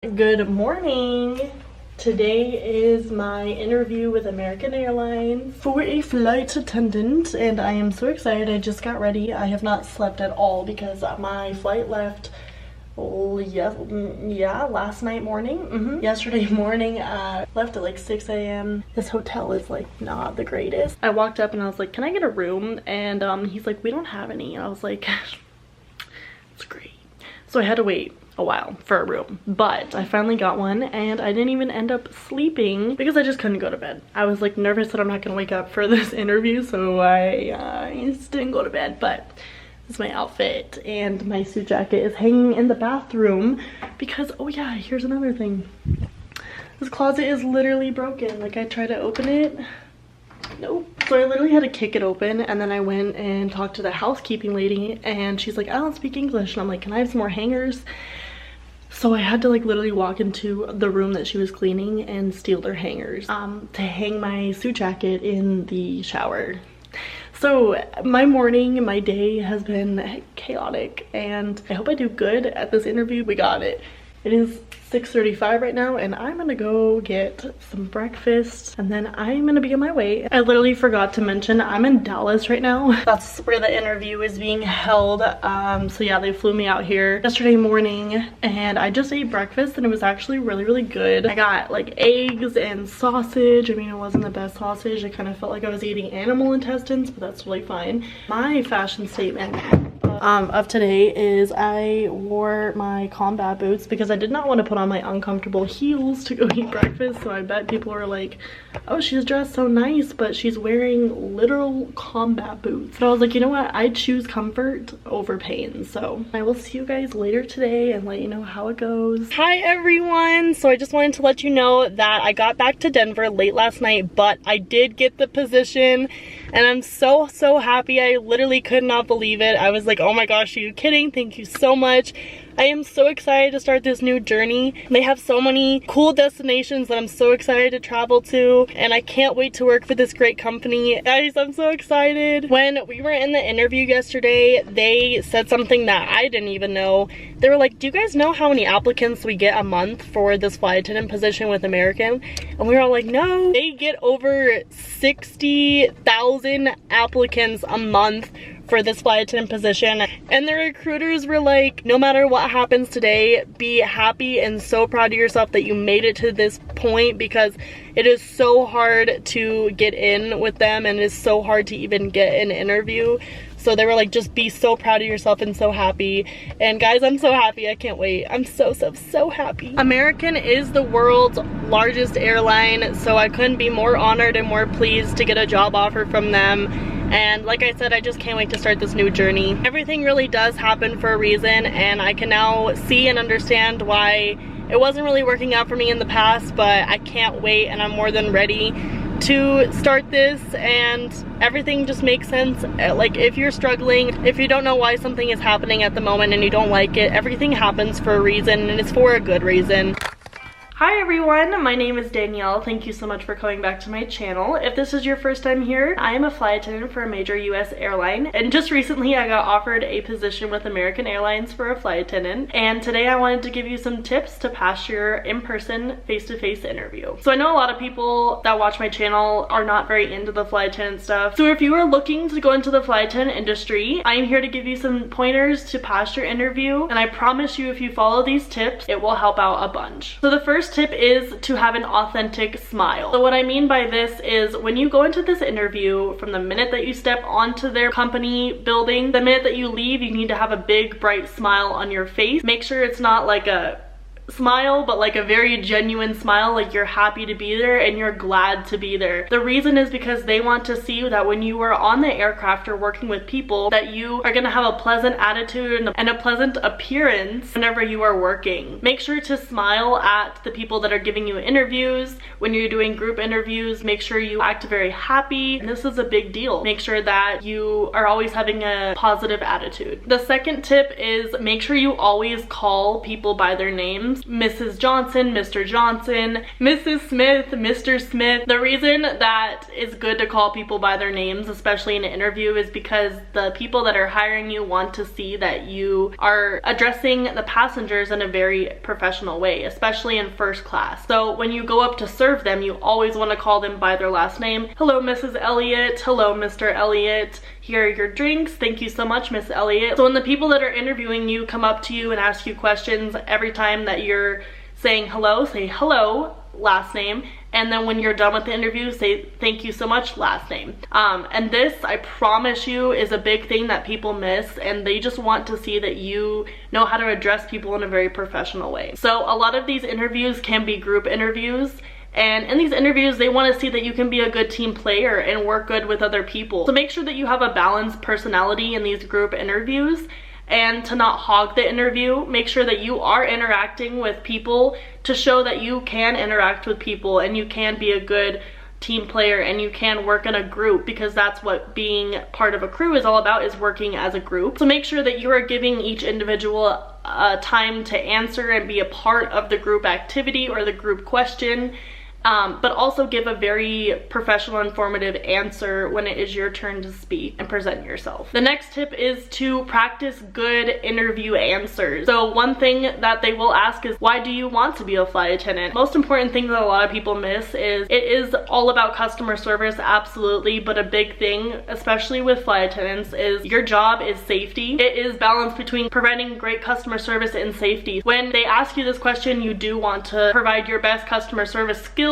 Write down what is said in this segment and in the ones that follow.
Good morning. Today is my interview with American Airlines for a flight attendant and I am so excited. I just got ready. I have not slept at all because my flight left last night morning. Yesterday morning, left at like 6 a.m. This hotel is like not the greatest. I walked up and I was like, can I get a room? And he's like, we don't have any. And I was like, it's great. So I had to wait a while for a room, but I finally got one and I didn't even end up sleeping because I just couldn't go to bed. I was like nervous that I'm not gonna wake up for this interview, so I just didn't go to bed. But this is my outfit and my suit jacket is hanging in the bathroom because, oh yeah, here's another thing. This closet is literally broken. Like I tried to open it, nope. So I literally had to kick it open and then I went and talked to the housekeeping lady and she's like, I don't speak English. And I'm like, can I have some more hangers? So I had to like literally walk into the room that she was cleaning and steal their hangers to hang my suit jacket in the shower. So my morning, my day has been chaotic and I hope I do good at this interview. We got it. It is 6:35 right now and I'm gonna go get some breakfast and then I'm gonna be on my way. I literally forgot to mention I'm in Dallas right now. That's where the interview is being held. So yeah, they flew me out here yesterday morning and I just ate breakfast and it was actually really good. I got like eggs and sausage. I mean, it wasn't the best sausage. I kind of felt like I was eating animal intestines, but that's really fine. My fashion statement of today is I wore my combat boots because I did not want to put on my uncomfortable heels to go eat breakfast. So I bet people are like, oh, she's dressed so nice, but she's wearing literal combat boots. But I was like, you know what? I choose comfort over pain. So I will see you guys later today and let you know how it goes. Hi everyone. So I just wanted to let you know that I got back to Denver late last night, but I did get the position and I'm so happy. I literally could not believe it. I was like, oh my gosh, are you kidding? Thank you so much. I am so excited to start this new journey. They have so many cool destinations that I'm so excited to travel to and I can't wait to work for this great company. Guys, I'm so excited. When we were in the interview yesterday, they said something that I didn't even know. They were like, do you guys know how many applicants we get a month for this flight attendant position with American? And we were all like, no. They get over 60,000 applicants a month for this flight attendant position, and the recruiters were like, no matter what happens today, be happy and so proud of yourself that you made it to this point because it is so hard to get in with them and it is so hard to even get an interview. So they were like, just be so proud of yourself and so happy. And guys, I'm so happy. I can't wait. I'm so happy. American is the world's largest airline, so I couldn't be more honored and more pleased to get a job offer from them. And like I said, I just can't wait to start this new journey. Everything really does happen for a reason, and I can now see and understand why it wasn't really working out for me in the past, but I can't wait and I'm more than ready to start this, and everything just makes sense. Like if you're struggling, if you don't know why something is happening at the moment and you don't like it, everything happens for a reason and it's for a good reason. Hi everyone, my name is Danielle. Thank you so much for coming back to my channel. If this is your first time here, I am a flight attendant for a major US airline, and just recently I got offered a position with American Airlines for a flight attendant, and today I wanted to give you some tips to pass your in-person face-to-face interview. So I know a lot of people that watch my channel are not very into the flight attendant stuff, so if you are looking to go into the flight attendant industry, I am here to give you some pointers to pass your interview, and I promise you if you follow these tips, it will help out a bunch. So the first tip is to have an authentic smile. So what I mean by this is when you go into this interview, from the minute that you step onto their company building, the minute that you leave, you need to have a big bright smile on your face. Make sure it's not like a smile, but like a very genuine smile, like you're happy to be there and you're glad to be there. The reason is because they want to see that when you are on the aircraft or working with people, that you are gonna have a pleasant attitude and a pleasant appearance whenever you are working. Make sure to smile at the people that are giving you interviews. When you're doing group interviews, make sure you act very happy. And this is a big deal. Make sure that you are always having a positive attitude. The second tip is make sure you always call people by their names. names, Mrs. Johnson, Mr. Johnson, Mrs. Smith, Mr. Smith. The reason that it's good to call people by their names, especially in an interview, is because the people that are hiring you want to see that you are addressing the passengers in a very professional way, especially in first class. So when you go up to serve them, you always want to call them by their last name. Hello, Mrs. Elliott. Hello, Mr. Elliott. Here are your drinks. Thank you so much, Miss Elliott. So when the people that are interviewing you come up to you and ask you questions, every time that you're saying hello, say hello, last name, and then when you're done with the interview, say thank you so much, last name. And this, I promise you, is a big thing that people miss, and they just want to see that you know how to address people in a very professional way. So a lot of these interviews can be group interviews, and in these interviews, they want to see that you can be a good team player and work good with other people. So make sure that you have a balanced personality in these group interviews, and to not hog the interview. Make sure that you are interacting with people to show that you can interact with people and you can be a good team player and you can work in a group, because that's what being part of a crew is all about, is working as a group. So make sure that you are giving each individual time to answer and be a part of the group activity or the group question. But also give a very professional, informative answer when it is your turn to speak and present yourself. The next tip is to practice good interview answers. So one thing that they will ask is, why do you want to be a flight attendant? Most important thing that a lot of people miss is it is all about customer service, absolutely, but a big thing, especially with flight attendants, is your job is safety. It is balanced between providing great customer service and safety. When they ask you this question, you do want to provide your best customer service skills,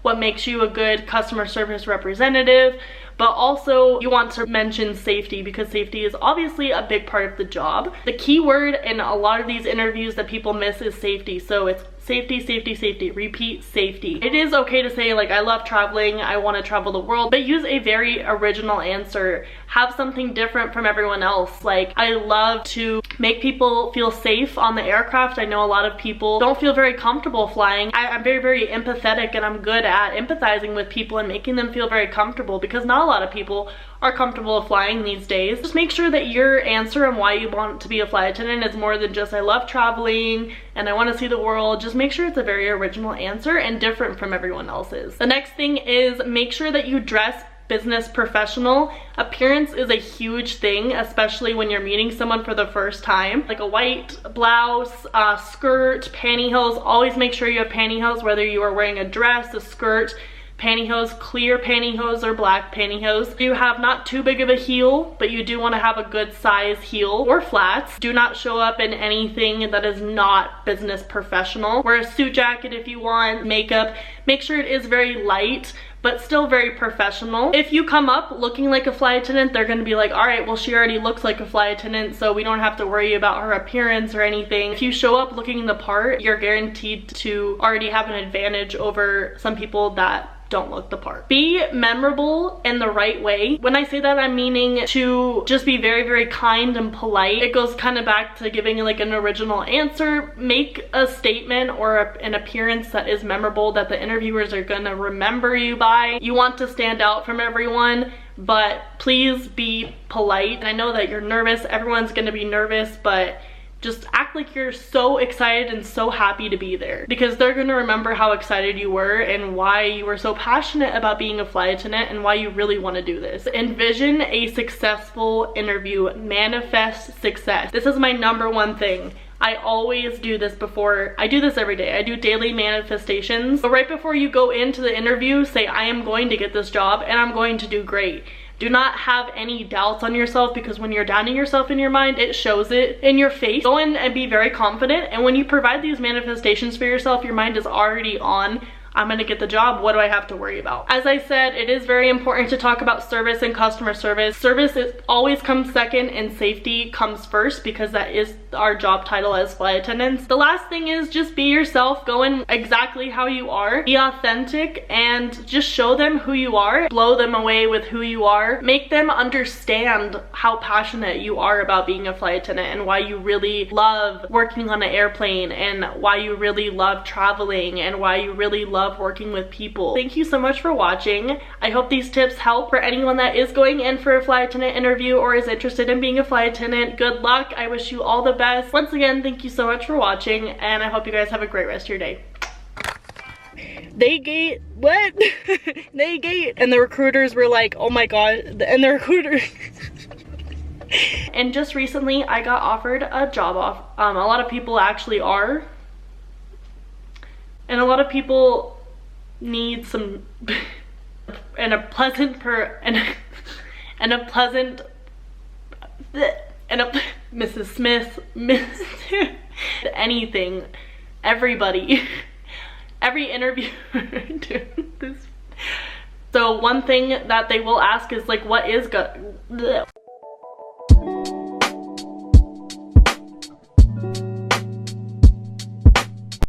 what makes you a good customer service representative, but also you want to mention safety, because safety is obviously a big part of the job. The key word in a lot of these interviews that people miss is safety. So it's safety, safety, safety. Repeat, safety. It is okay to say, like, I love traveling, I want to travel the world, but use a very original answer. Have something different from everyone else. Like, I love to make people feel safe on the aircraft. I know a lot of people don't feel very comfortable flying. I'm very, very empathetic, and I'm good at empathizing with people and making them feel very comfortable, because not a lot of people are comfortable flying these days. Just make sure that your answer and why you want to be a flight attendant is more than just I love traveling and I want to see the world. Just make sure it's a very original answer and different from everyone else's. The next thing is make sure that you dress business professional. Appearance is a huge thing, especially when you're meeting someone for the first time. Like a white blouse, skirt, pantyhose. Always make sure you have pantyhose, whether you are wearing a dress, a skirt, pantyhose, clear pantyhose or black pantyhose. You have not too big of a heel, but you do want to have a good size heel, or flats. Do not show up in anything that is not business professional. Wear a suit jacket if you want. Makeup, make sure it is very light, but still very professional. If you come up looking like a flight attendant, they're gonna be like, all right, well, she already looks like a flight attendant, so we don't have to worry about her appearance or anything. If you show up looking the part, you're guaranteed to already have an advantage over some people that don't look the part. Be memorable in the right way. When I say that, I'm meaning to just be very, very kind and polite. It goes kind of back to giving like an original answer. Make a statement or an appearance that is memorable, that the interviewers are gonna remember you by. You want to stand out from everyone, but please be polite. And I know that you're nervous, everyone's gonna be nervous, but just act like you're so excited and so happy to be there, because they're gonna remember how excited you were and why you were so passionate about being a flight attendant and why you really want to do this. Envision a successful interview. Manifest success. This is my #1 thing. I always do this before. I do this every day. I do daily manifestations. But right before you go into the interview, say, I am going to get this job and I'm going to do great. Do not have any doubts on yourself, because when you're doubting yourself in your mind, it shows it in your face. Go in and be very confident, and when you provide these manifestations for yourself, your mind is already on, I'm gonna get the job, what do I have to worry about? As I said, it is very important to talk about service and customer service. Service always comes second and safety comes first, because that is our job title as flight attendants. The last thing is just be yourself. Go in exactly how you are. Be authentic and just show them who you are. Blow them away with who you are. Make them understand how passionate you are about being a flight attendant and why you really love working on an airplane and why you really love traveling and why you really love love working with people. Thank you so much for watching. I hope these tips help for anyone that is going in for a flight attendant interview or is interested in being a flight attendant. Good luck. I wish you all the best. Once again, thank you so much for watching, and I hope you guys have a great rest of your day. They gate what? They gate, and the recruiters were like, oh my god, and the recruiter and just recently I got offered a job off. A lot of people actually are, and a lot of people need some and a pleasant Mrs. Smith, anything, everybody, every interviewer doing this. So one thing that they will ask is like, what is good?